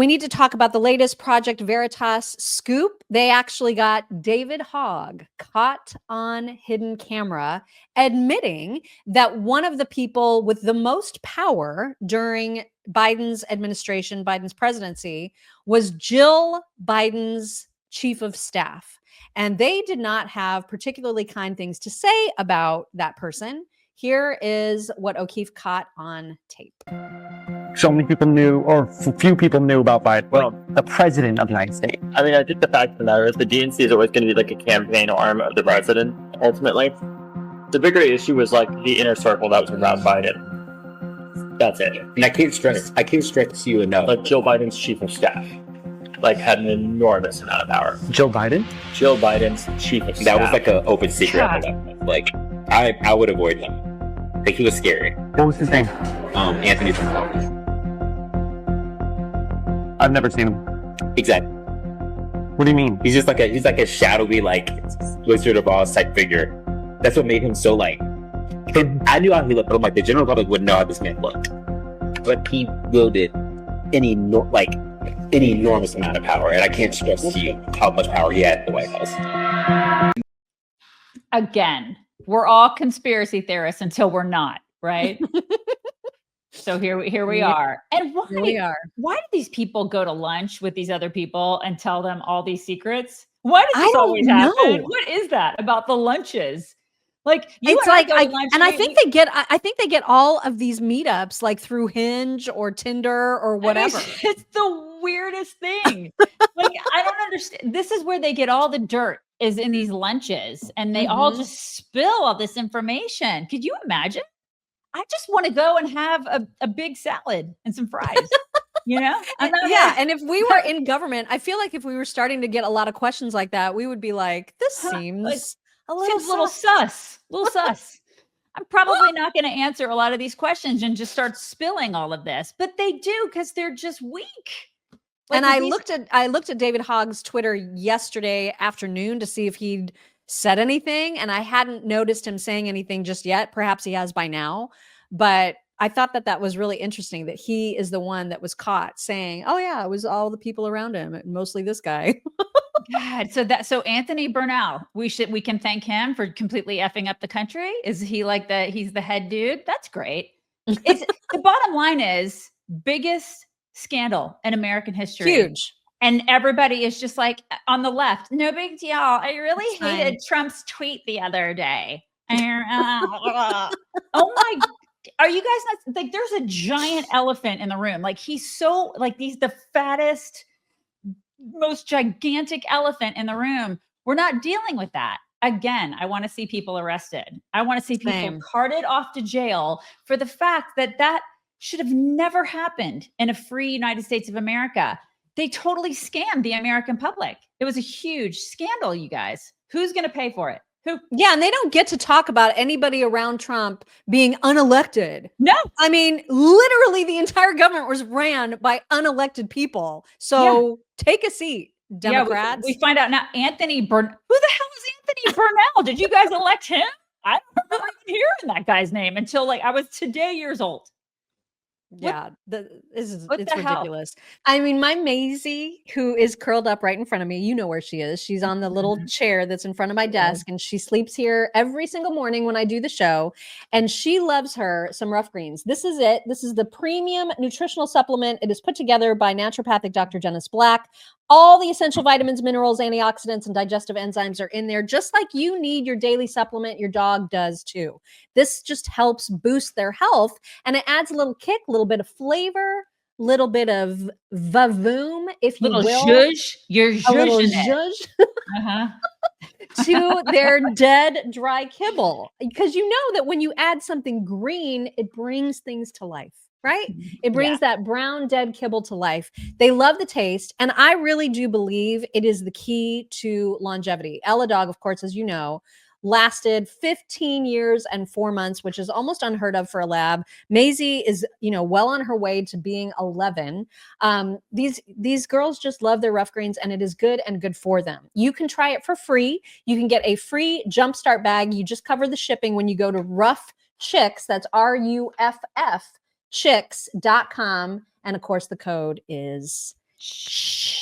We need to talk about the latest Project Veritas scoop. They actually got David Hogg caught on hidden camera admitting that one of the people with the most power during Biden's administration, Biden's presidency, was Jill Biden's chief of staff. And they did not have particularly kind things to say about that person. Here is what O'Keefe caught on tape. So many people knew, or few people knew about Biden. Well, the president of the United States. I mean, I think the fact of the matter is the DNC is always going to be like a campaign arm of the president, ultimately. The bigger issue was like the inner circle that was around Biden. That's it. And I can't stress you enough. Like Joe Biden's chief of staff, like had an enormous amount of power. Joe Biden? Joe Biden's chief of staff. That was like an open secret. Like, I would avoid him. Like, he was scary. What was his name? Anthony Bernal. I've never seen him. Exactly. What do you mean? He's like a shadowy, like, Wizard of Oz type figure. That's what made him so, like, I knew how he looked, but I'm like, the general public wouldn't know how this man looked. But he wielded an enormous amount of power, and I can't stress to you how much power he had at the White House. Again, we're all conspiracy theorists until we're not, right? So here we are. And why do these people go to lunch with these other people and tell them all these secrets? Why does this always happen? What is that about the lunches? Like, I think they get all of these meetups like through Hinge or Tinder or whatever. It's the weirdest thing. Like, I don't understand. This is where they get all the dirt, is in these lunches, and they all just spill all this information. Could you imagine? I just want to go and have a big salad and some fries. You know? And if we were in government, I feel like if we were starting to get a lot of questions like that, we would be like, this seems a little sus. I'm probably not going to answer a lot of these questions and just start spilling all of this, but they do because they're just weak. Like, and I looked at David Hogg's Twitter yesterday afternoon to see if he'd said anything, and I hadn't noticed him saying anything just yet. Perhaps he has by now, but I thought that was really interesting that he is the one that was caught saying, "Oh yeah, it was all the people around him, mostly this guy." God, so Anthony Bernal, we can thank him for completely effing up the country. Is he like he's the head dude? That's great. It's the bottom line is biggest scandal in American history. Huge. And everybody is just like on the left, no big deal. I really hated Trump's tweet the other day. Oh my, are you guys not like, there's a giant elephant in the room. Like, he's so like, the fattest, most gigantic elephant in the room. We're not dealing with that. Again, I want to see people arrested. I want to see people carted off to jail for the fact that should have never happened in a free United States of America. They totally scammed the American public. It was a huge scandal, you guys. Who's going to pay for it? Who? Yeah, and they don't get to talk about anybody around Trump being unelected. No. I mean, literally the entire government was ran by unelected people. So take a seat, Democrats. We find out now Anthony Bernal. Who the hell is Anthony Bernal? Did you guys elect him? I don't remember even hearing that guy's name until like I was today years old. Yeah, it's ridiculous. I mean, my Maisie, who is curled up right in front of me, you know where she is. She's on the little chair that's in front of my desk, and she sleeps here every single morning when I do the show. And she loves her some Rough Greens. This is it. This is the premium nutritional supplement. It is put together by naturopathic Dr. Dennis Black. All the essential vitamins, minerals, antioxidants, and digestive enzymes are in there. Just like you need your daily supplement, your dog does too. This just helps boost their health, and it adds a little kick, a little bit of flavor, a little bit of vavoom, if you will. Zhuzh. You're zhuzh. To their dead, dry kibble. Because you know that when you add something green, it brings things to life. Right? It brings that brown dead kibble to life. They love the taste. And I really do believe it is the key to longevity. Ella Dog, of course, as you know, lasted 15 years and 4 months, which is almost unheard of for a lab. Maisie is, well on her way to being 11. These girls just love their Rough Greens, and it is good and good for them. You can try it for free. You can get a free Jumpstart bag. You just cover the shipping when you go to Rough Chicks. That's RUFF. Chicks.com, and of course the code is Shh.